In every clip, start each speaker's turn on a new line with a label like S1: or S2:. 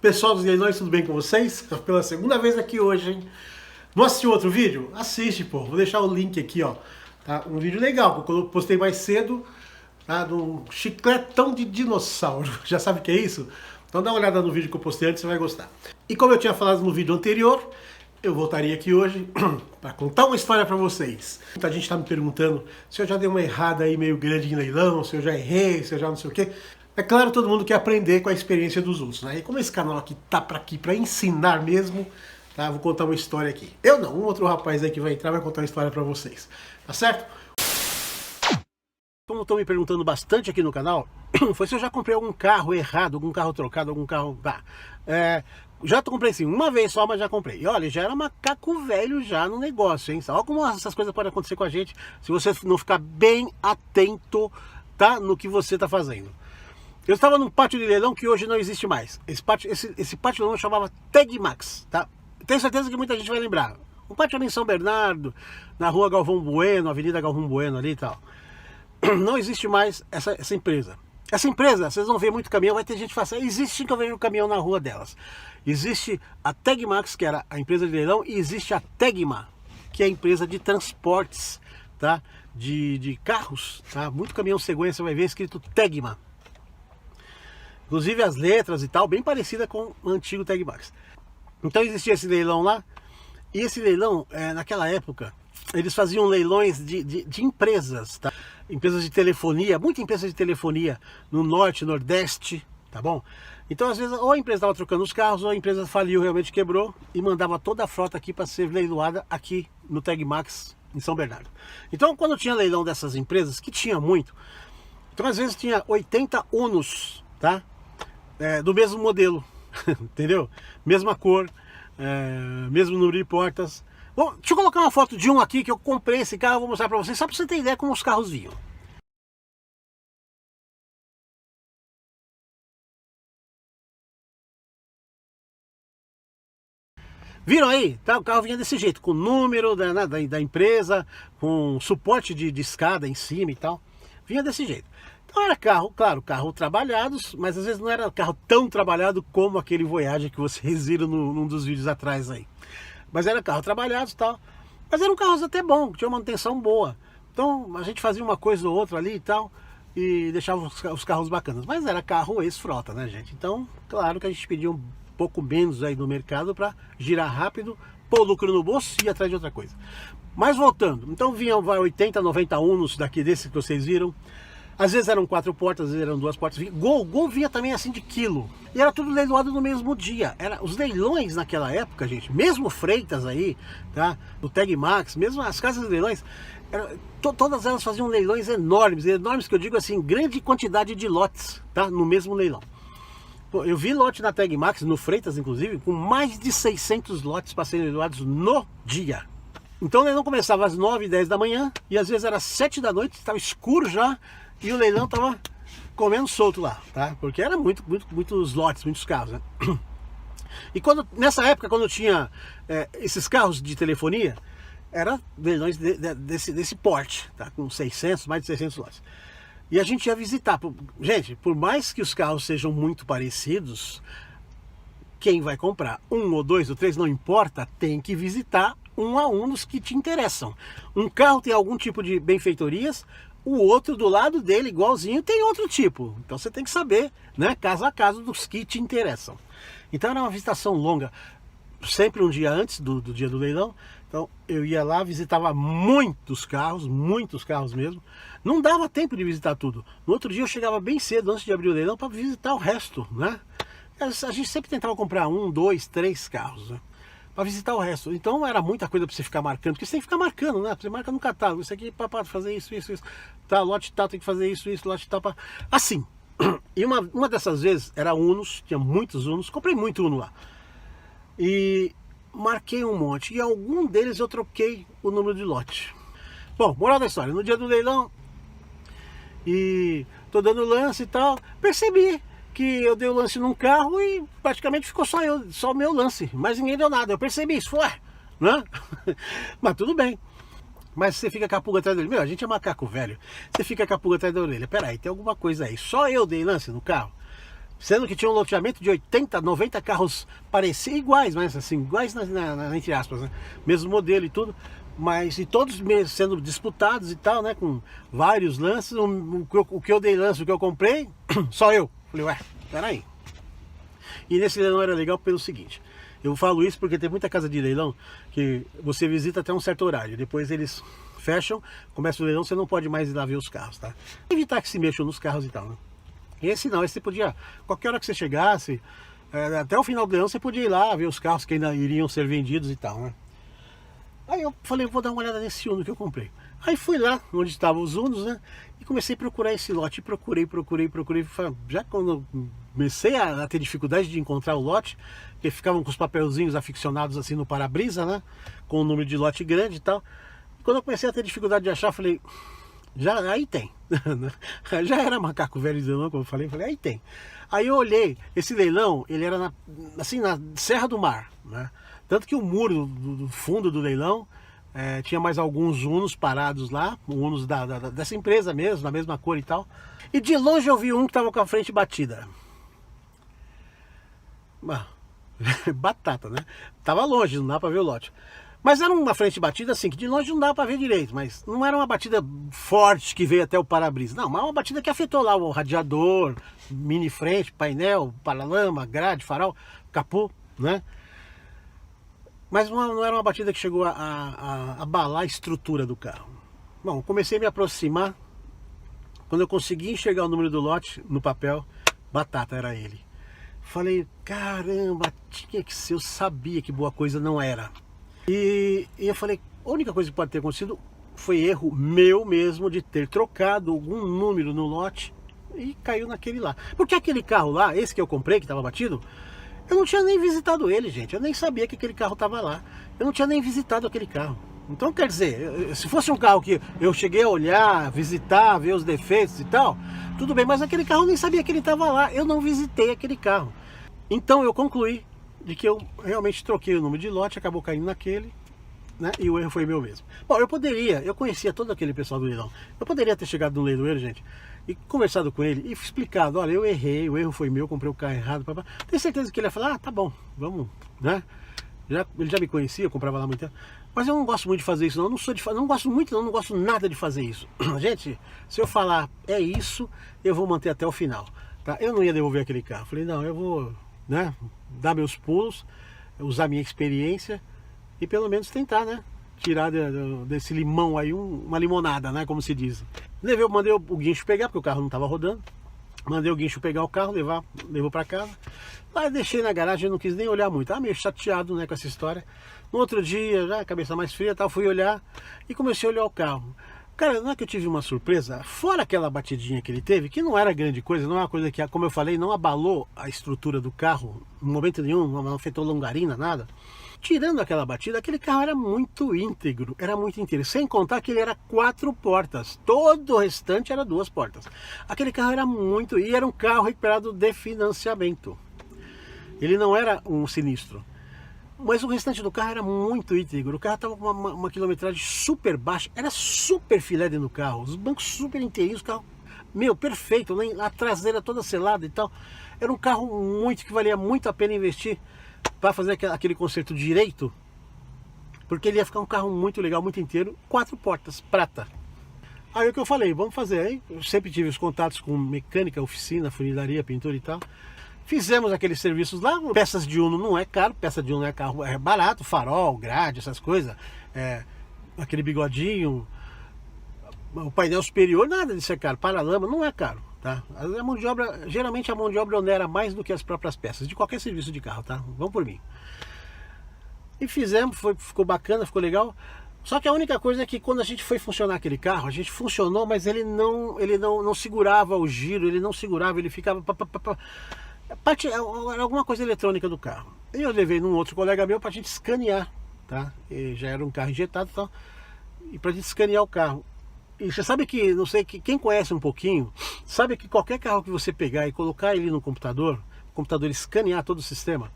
S1: Pessoal dos leilões, tudo bem com vocês? Pela segunda vez aqui hoje, hein? Não assistiu outro vídeo? Assiste, pô. Vou deixar o link aqui, ó. Tá? Um vídeo legal, que eu postei mais cedo, tá? De um chicletão de dinossauro. Já sabe o que é isso? Então dá uma olhada no vídeo que eu postei antes, você vai gostar. E como eu tinha falado no vídeo anterior, eu voltaria aqui hoje para contar uma história para vocês. Muita gente tá me perguntando se eu já dei uma errada aí meio grande em leilão, se eu já errei, se eu já não sei o quê. É claro, todo mundo quer aprender com a experiência dos outros, né? E como esse canal aqui tá para ensinar mesmo, tá? Vou contar uma história aqui. Eu não, um outro rapaz aí que vai entrar vai contar uma história para vocês, tá certo? Como estão me perguntando bastante aqui no canal, foi se eu já comprei algum carro errado, algum carro trocado, algum carro... já comprei sim, uma vez só, mas já comprei. E olha, já era macaco velho já no negócio, hein? Olha como essas coisas podem acontecer com a gente se você não ficar bem atento, tá? No que você tá fazendo. Eu estava num pátio de leilão que hoje não existe mais. Esse pátio de leilão chamava Tegmax, tá? Tenho certeza que muita gente vai lembrar. Um pátio ali em São Bernardo, na rua Galvão Bueno, Avenida Galvão Bueno ali e tal. Não existe mais essa empresa. Essa empresa, vocês vão ver muito caminhão, vai ter gente que fala assim, existe que eu vejo um caminhão na rua delas. Existe a Tegmax, que era a empresa de leilão, e existe a Tegma, que é a empresa de transportes, tá? De carros, tá? Muito caminhão cegonha, você vai ver escrito Tegma. Inclusive as letras e tal, bem parecida com o antigo Tegmax. Então existia esse leilão lá, e esse leilão, naquela época, eles faziam leilões de empresas, tá? Empresas de telefonia, muita empresa de telefonia no norte, nordeste, tá bom? Então às vezes ou a empresa estava trocando os carros, ou a empresa faliu, realmente quebrou, e mandava toda a frota aqui para ser leiloada aqui no Tegmax, em São Bernardo. Então quando tinha leilão dessas empresas, que tinha muito, então às vezes tinha 80 Unos, tá? Do mesmo modelo, entendeu? Mesma cor, mesmo número de portas. Bom, deixa eu colocar uma foto de um aqui que eu comprei esse carro, vou mostrar pra vocês, só pra você ter ideia como os carros vinham. Viram aí? Tá, o carro vinha desse jeito, com o número da empresa, com suporte de escada em cima e tal. Vinha desse jeito. Então era carro, claro, carro trabalhados, mas às vezes não era carro tão trabalhado como aquele Voyager que vocês viram num dos vídeos atrás aí. Mas era carro trabalhado e tal. Mas eram carros até bons, tinha uma manutenção boa. Então a gente fazia uma coisa ou outra ali e tal, e deixava os carros bacanas. Mas era carro ex-frota, né, gente? Então, claro que a gente pedia um pouco menos aí no mercado para girar rápido, pôr lucro no bolso e ir atrás de outra coisa. Mas voltando, então vinham 80, 90 Unos daqui desse que vocês viram. Às vezes eram 4 portas, às vezes eram 2 portas. Gol vinha também assim de quilo. E era tudo leiloado no mesmo dia. Os leilões naquela época, gente, mesmo Freitas aí, tá? Do Tegmax, mesmo as casas de leilões, todas elas faziam leilões enormes. Enormes que eu digo assim, grande quantidade de lotes, tá? No mesmo leilão. Pô, eu vi lote na Tegmax, no Freitas inclusive, com mais de 600 lotes para serem leiloados no dia. Então o leilão começava às 9, 10 da manhã e às vezes era 7 da noite, estava escuro já. E o leilão tava comendo solto lá, tá? Porque era muitos lotes, muitos carros, né? E nessa época, quando tinha esses carros de telefonia, era leilões desse porte, tá? Com 600, mais de 600 lotes. E a gente ia visitar. Gente, por mais que os carros sejam muito parecidos, quem vai comprar um ou dois ou três, não importa, tem que visitar um a um dos que te interessam. Um carro tem algum tipo de benfeitorias, o outro do lado dele, igualzinho, tem outro tipo. Então você tem que saber, né, caso a caso, dos que te interessam. Então era uma visitação longa, sempre um dia antes do dia do leilão. Então eu ia lá, visitava muitos carros mesmo. Não dava tempo de visitar tudo. No outro dia eu chegava bem cedo, antes de abrir o leilão, para visitar o resto, né? A gente sempre tentava comprar 1, 2, 3 carros, né? Para visitar o resto. Então era muita coisa para você ficar marcando, porque você tem que ficar marcando, né? Você marca no catálogo, isso aqui para fazer isso, tá, lote tal tem que fazer isso, lote tal para... Assim. E uma dessas vezes era Unos, tinha muitos Unos, comprei muito Uno lá. E marquei um monte, e algum deles eu troquei o número de lote. Bom, moral da história, no dia do leilão, e tô dando lance e tal, percebi que eu dei o lance num carro e praticamente ficou só o meu lance, mas ninguém deu nada. Eu percebi isso, ué, né? Mas tudo bem. Mas você fica com a pulga atrás da orelha. Meu, a gente é macaco velho. Você fica com a pulga atrás da orelha. Peraí, tem alguma coisa aí. Só eu dei lance no carro? Sendo que tinha um loteamento de 80, 90 carros parecidos, iguais, mas assim, iguais entre aspas, né? Mesmo modelo e tudo, mas e todos sendo disputados e tal, né? Com vários lances. O que eu dei lance, o que eu comprei, só eu. Falei, ué, peraí. E nesse leilão era legal pelo seguinte, eu falo isso porque tem muita casa de leilão que você visita até um certo horário, depois eles fecham, começa o leilão, você não pode mais ir lá ver os carros, tá? Evitar que se mexam nos carros e tal, né? Esse não, esse você podia, qualquer hora que você chegasse, até o final do leilão você podia ir lá ver os carros que ainda iriam ser vendidos e tal, né? Aí eu falei, vou dar uma olhada nesse Uno que eu comprei. Aí fui lá, onde estavam os Unos, né? E comecei a procurar esse lote, procurei. Já quando comecei a ter dificuldade de encontrar o lote, porque ficavam com os papelzinhos aficionados assim no para-brisa, né? Com o número de lote grande e tal. E quando eu comecei a ter dificuldade de achar, falei, já aí tem. Já era macaco velho de leilão, como eu falei, aí tem. Aí eu olhei, esse leilão, ele era assim, na Serra do Mar, né? Tanto que o muro do fundo do leilão tinha mais alguns Unos parados lá, Unos dessa empresa mesmo, da mesma cor e tal. E de longe eu vi um que estava com a frente batida. Batata, né? Tava longe, não dá para ver o lote. Mas era uma frente batida assim, que de longe não dá para ver direito, mas não era uma batida forte que veio até o para-brisa. Não, mas uma batida que afetou lá o radiador, mini frente, painel, paralama, grade, farol, capô, né? Mas não era uma batida que chegou a abalar a estrutura do carro. Bom, comecei a me aproximar. Quando eu consegui enxergar o número do lote no papel, batata, era ele. Falei, caramba, tinha que ser, eu sabia que boa coisa não era. E eu falei, a única coisa que pode ter acontecido foi erro meu mesmo de ter trocado algum número no lote e caiu naquele lá. Porque aquele carro lá, esse que eu comprei, que estava batido, eu não tinha nem visitado ele, gente. Eu nem sabia que aquele carro estava lá. Eu não tinha nem visitado aquele carro. Então, quer dizer, se fosse um carro que eu cheguei a olhar, visitar, ver os defeitos e tal, tudo bem, mas aquele carro eu nem sabia que ele estava lá. Eu não visitei aquele carro. Então eu concluí de que eu realmente troquei o número de lote, acabou caindo naquele, né? E o erro foi meu mesmo. Bom, eu conhecia todo aquele pessoal do leilão. Eu poderia ter chegado no leiloeiro, gente, e conversado com ele e explicado, olha, eu errei, o erro foi meu, comprei o carro errado, papá. Tenho certeza que ele ia falar, tá bom, vamos, né? Ele já me conhecia, eu comprava lá muito tempo. Mas eu não gosto muito de fazer isso, não. Eu não sou de não gosto muito, não gosto nada de fazer isso. Gente, se eu falar é isso, eu vou manter até o final, tá? Eu não ia devolver aquele carro. Falei, não, eu vou, né, dar meus pulos, usar minha experiência e pelo menos tentar, né, tirar desse limão aí uma limonada, né, como se diz. Mandei o guincho pegar, porque o carro não estava rodando. Mandei o guincho pegar o carro, levou para casa. Lá deixei na garagem, eu não quis nem olhar muito. Tava meio chateado, né, com essa história. No outro dia, já cabeça mais fria, tal, fui olhar e comecei a olhar o carro. Cara, não é que eu tive uma surpresa? Fora aquela batidinha que ele teve, que não era grande coisa, não é uma coisa que, como eu falei, não abalou a estrutura do carro em momento nenhum, não afetou longarina, nada. Tirando aquela batida, aquele carro era muito íntegro, sem contar que ele era 4 portas, todo o restante era 2 portas. Aquele carro era e era um carro recuperado de financiamento. Ele não era um sinistro, mas o restante do carro era muito íntegro. O carro estava com uma quilometragem super baixa, era super filé dentro do carro, os bancos super inteirinhos, o carro, meu, perfeito, a traseira toda selada e tal. Era um carro que valia muito a pena investir para fazer aquele conserto direito, porque ele ia ficar um carro muito legal, muito inteiro, 4 portas, prata. Aí o que eu falei, vamos fazer. Aí eu sempre tive os contatos com mecânica, oficina, funilaria, pintura e tal. Fizemos aqueles serviços lá. Peças de Uno não é caro, peça de Uno é carro, é barato, farol, grade, essas coisas, aquele bigodinho, o painel superior, nada disso é caro, paralama não é caro, tá? A mão de obra, geralmente a mão de obra onera mais do que as próprias peças, de qualquer serviço de carro, tá? Vamos por mim. E fizemos, ficou bacana, ficou legal. Só que a única coisa é que quando a gente foi funcionar aquele carro, a gente funcionou, mas ele não segurava o giro, ele não segurava, ele ficava... Era alguma coisa eletrônica do carro. E eu levei num outro colega meu pra gente escanear, tá? E já era um carro injetado e tal, e pra gente escanear o carro. E você sabe que, não sei, quem conhece um pouquinho, sabe que qualquer carro que você pegar e colocar ele no computador, o computador escanear todo o sistema,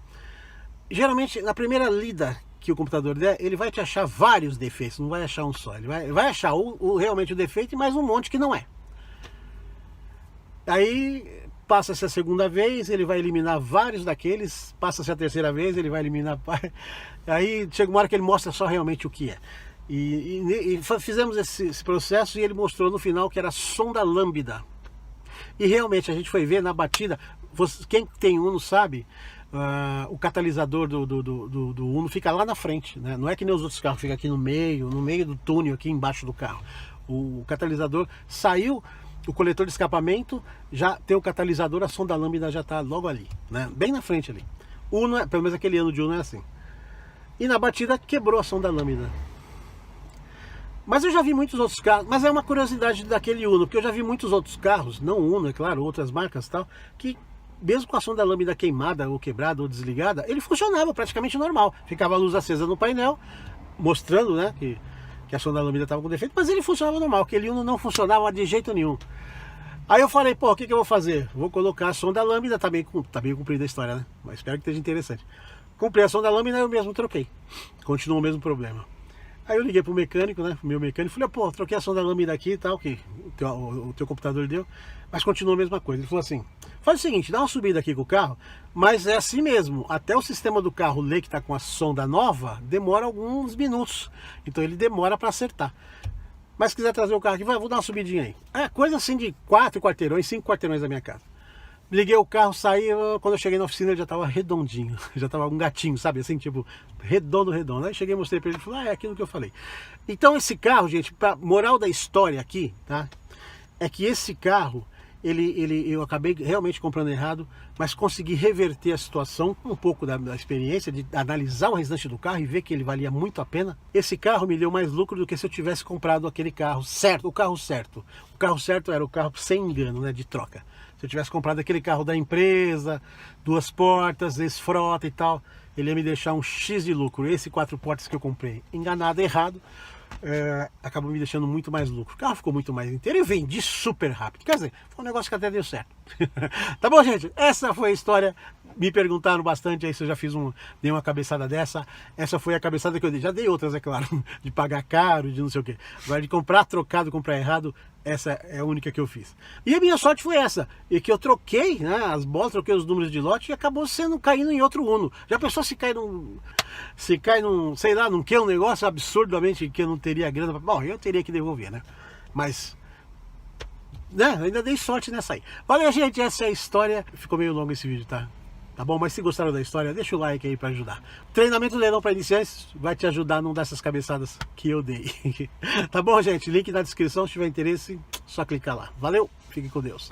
S1: geralmente na primeira lida que o computador der, ele vai te achar vários defeitos, não vai achar um só. Ele vai achar realmente o defeito e mais um monte que não é. Aí Passa-se a segunda vez, ele vai eliminar vários daqueles. Passa-se a terceira vez, ele vai eliminar. Aí chega uma hora que ele mostra só realmente o que é. E fizemos esse processo e ele mostrou no final que era sonda lambda. E realmente a gente foi ver na batida. Quem tem Uno sabe, o catalisador do Uno fica lá na frente, né? Não é que nem os outros carros, fica aqui no meio do túnel, aqui embaixo do carro. O catalisador saiu. O coletor de escapamento já tem o catalisador, a sonda lambda já está logo ali, né? Bem na frente ali. Uno, pelo menos aquele ano de Uno é assim. E na batida quebrou a sonda lambda. Mas eu já vi muitos outros carros, mas é uma curiosidade daquele Uno, porque eu já vi muitos outros carros, não Uno, é claro, outras marcas e tal, que mesmo com a sonda lambda queimada ou quebrada ou desligada, ele funcionava praticamente normal. Ficava a luz acesa no painel, mostrando, né, que a sonda lambda estava com defeito, mas ele funcionava normal. Aquele Uno não funcionava de jeito nenhum. Aí eu falei, pô, o que eu vou fazer? Vou colocar a sonda lambda, tá bem comprida a história, né? Mas espero que esteja interessante. Comprei a sonda lambda e eu mesmo troquei. Continuou o mesmo problema. Aí eu liguei pro mecânico, né? Pro meu mecânico, falei, pô, troquei a sonda lambda aqui e tal, que o teu computador deu, mas continuou a mesma coisa. Ele falou assim, faz o seguinte, dá uma subida aqui com o carro, mas é assim mesmo, até o sistema do carro ler que tá com a sonda nova, demora alguns minutos, então ele demora para acertar. Mas se quiser trazer o carro aqui, vou dar uma subidinha aí. É coisa assim de 4 quarteirões, 5 quarteirões da minha casa. Liguei o carro, saí, quando eu cheguei na oficina ele já estava redondinho, já estava um gatinho, sabe, assim, tipo, redondo. Aí cheguei, mostrei para ele, ele falou, é aquilo que eu falei. Então esse carro, gente, pra moral da história aqui, tá, é que esse carro, eu acabei realmente comprando errado, mas consegui reverter a situação, um pouco da experiência, de analisar o restante do carro e ver que ele valia muito a pena. Esse carro me deu mais lucro do que se eu tivesse comprado aquele carro certo, o carro certo. O carro certo era o carro sem engano, né, de troca. Se eu tivesse comprado aquele carro da empresa, 2 portas, ex-frota e tal, ele ia me deixar um X de lucro. Esse 4 portas que eu comprei, enganado, errado, acabou me deixando muito mais lucro. O carro ficou muito mais inteiro e vendi super rápido. Quer dizer, foi um negócio que até deu certo. Tá bom, gente? Essa foi a história. Me perguntaram bastante aí se eu já dei uma cabeçada dessa. Essa foi a cabeçada que eu dei. Já dei outras, é claro, de pagar caro, de não sei o quê. Agora de comprar trocado, comprar errado, essa é a única que eu fiz. E a minha sorte foi essa, e que eu troquei, né, as bolas, troquei os números de lote e acabou caindo em outro Uno. Já pensou se cai num, sei lá, num que um negócio absurdamente que eu não teria grana, bom, eu teria que devolver, né? Mas, né, ainda dei sorte nessa aí. Valeu, gente, essa é a história. Ficou meio longo esse vídeo, tá? Tá bom? Mas se gostaram da história, deixa o like aí pra ajudar. Treinamento leilão para iniciantes vai te ajudar a não dar essas cabeçadas que eu dei. Tá bom, gente? Link na descrição, se tiver interesse, só clicar lá. Valeu, fique com Deus.